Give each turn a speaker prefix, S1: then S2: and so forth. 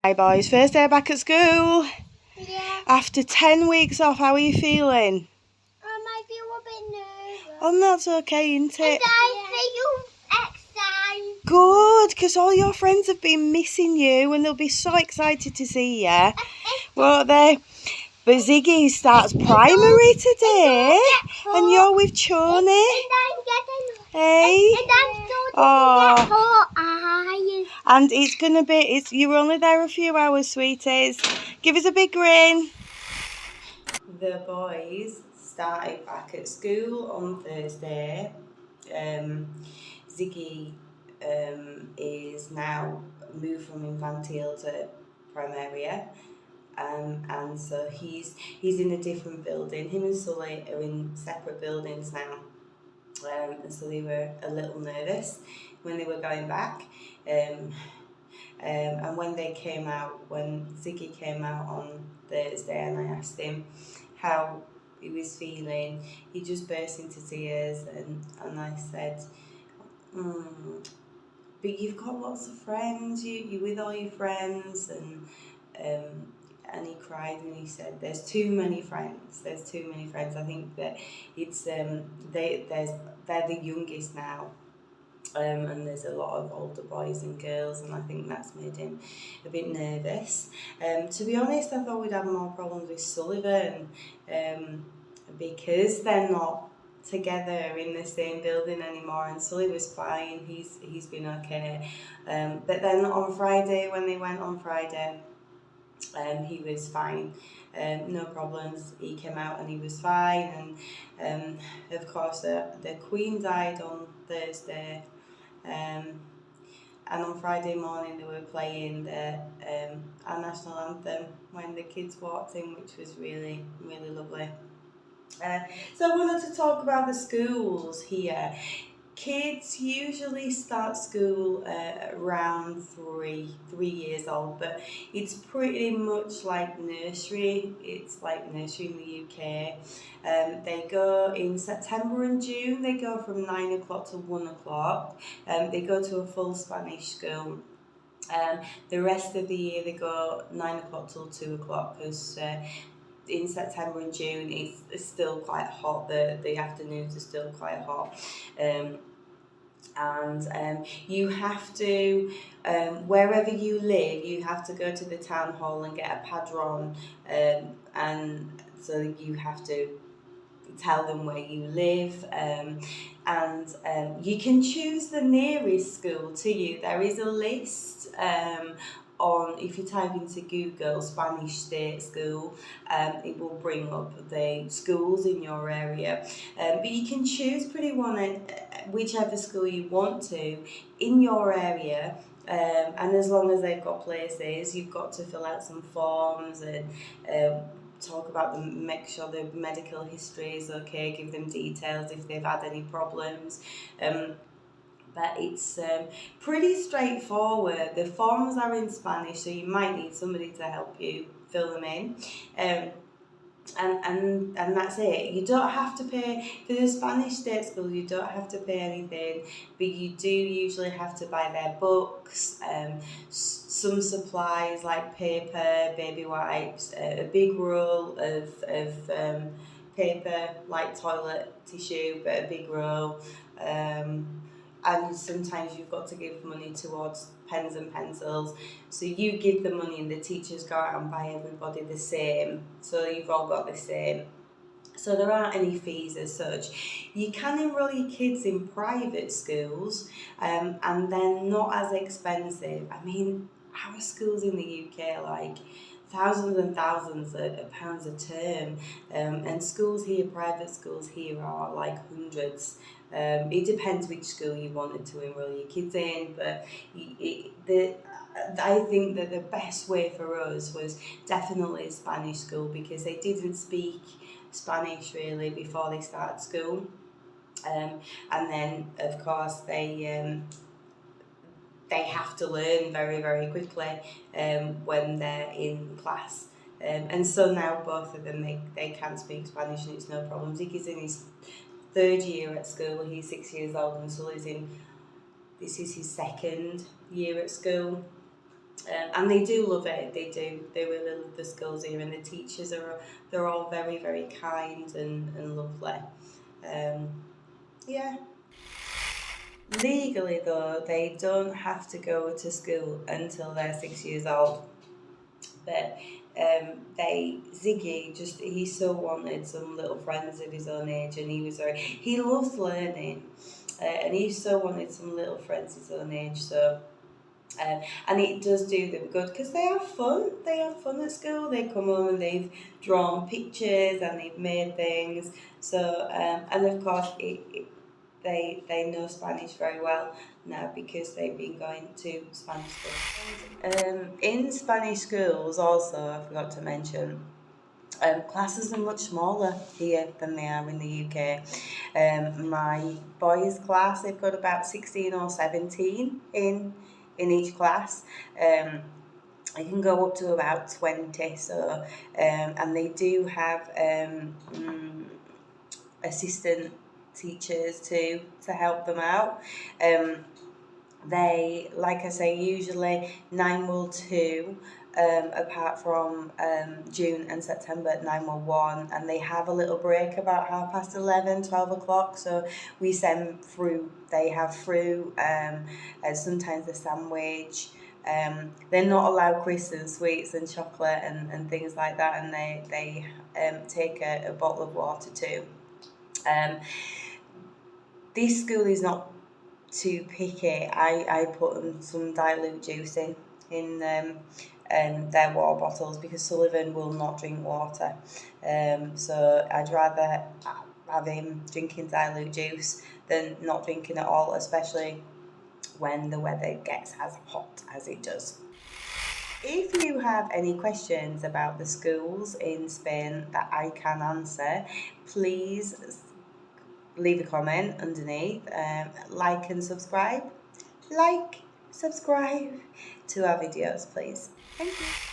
S1: Hi boys, first day back at school.
S2: Yeah.
S1: After 10 weeks off, how are you feeling?
S2: I feel a bit nervous.
S1: Oh, that's okay, isn't
S2: And
S1: it?
S2: I feel excited.
S1: Good, because all your friends have been missing you and they'll be so excited to see you. Won't they? But Ziggy starts primary today and you're with Choni. Hey?
S2: And I'm starting
S1: Oh.
S2: to get hot eyes.
S1: And it's going to be, you're only there a few hours, sweeties. Give us a big grin. The boys started back at school on Thursday. Ziggy is now moved from Infantile to Primaria. And so he's in a different building. Him and Sully are in separate buildings now. And so they were a little nervous when they were going back. And when Ziggy came out on Thursday and I asked him how he was feeling, he just burst into tears and I said, but you've got lots of friends, you're with all your friends, and he cried and he said, there's too many friends. I think that it's they're the youngest now. And there's a lot of older boys and girls, and I think that's made him a bit nervous. To be honest, I thought we'd have more problems with Sullivan, because they're not together in the same building anymore, and Sully was fine. He's been okay. But then on Friday, when they went on Friday, he was fine. No problems. He came out and he was fine. And of course, the Queen died on Thursday. And on Friday morning they were playing our national anthem when the kids walked in, which was really, really lovely. So I wanted to talk about the schools here. Kids usually start school around three years old, but it's pretty much like nursery. It's like nursery in the UK. They go in September and June. They go from 9 o'clock to 1 o'clock. They go to a full Spanish school. The rest of the year they go 9 o'clock till 2 o'clock because in September and June it's still quite hot. The afternoons are still quite hot. And you have to, wherever you live, you have to go to the town hall and get a padron, and so you have to tell them where you live, and you can choose the nearest school to you. There is a list on, if you type into Google Spanish State School, it will bring up the schools in your area, but you can choose whichever school you want to in your area. And as long as they've got places, you've got to fill out some forms and talk about them, make sure the medical history is okay, give them details if they've had any problems. But it's pretty straightforward. The forms are in Spanish, so you might need somebody to help you fill them in. And that's it. You don't have to pay for the Spanish state school. You don't have to pay anything, but you do usually have to buy their books, some supplies like paper, baby wipes, a big roll of paper like toilet tissue, but a big roll. And sometimes you've got to give money towards pens and pencils. So you give the money and the teachers go out and buy everybody the same. So you've all got the same. So there aren't any fees as such. You can enrol your kids in private schools, and they're not as expensive. I mean, our schools in the UK are like thousands and thousands of pounds a term, and schools here, private schools here, are like hundreds. It depends which school you wanted to enrol your kids in, but I think that the best way for us was definitely a Spanish school, because they didn't speak Spanish really before they started school, and then of course they have to learn very, very quickly when they're in class. And so now both of them, they can speak Spanish and it's no problem. Ziggy's in his third year at school, he's 6 years old, and Sully's this is his second year at school. And they do love it. They really love the schools here, and the teachers they're all very, very kind and lovely. Um, yeah. Legally though, they don't have to go to school until they're 6 years old. But Ziggy he so wanted some little friends of his own age, and he loves learning, and he so wanted some little friends his own age. So and it does do them good because they have fun. They have fun at school. They come home and they've drawn pictures and they've made things. So and of course they know Spanish very well now because they've been going to Spanish schools. In Spanish schools, also, I forgot to mention, classes are much smaller here than they are in the UK. My boys' class, they've got about 16 or 17 in each class. I can go up to about 20. So, and they do have assistant teachers to help them out. They, like I say, usually 9 will 2, apart from June and September 9 will 1, and they have a little break about 11:30, 12 o'clock, so we send fruit. They have fruit, and sometimes a sandwich. They're not allowed crisps and sweets and chocolate and things like that, and they take a bottle of water too. This school is not too picky. I put some dilute juice in their water bottles because Sullivan will not drink water. So I'd rather have him drinking dilute juice than not drinking at all, especially when the weather gets as hot as it does. If you have any questions about the schools in Spain that I can answer, please leave a comment underneath. Like and subscribe. Like, subscribe to our videos, please. Thank you.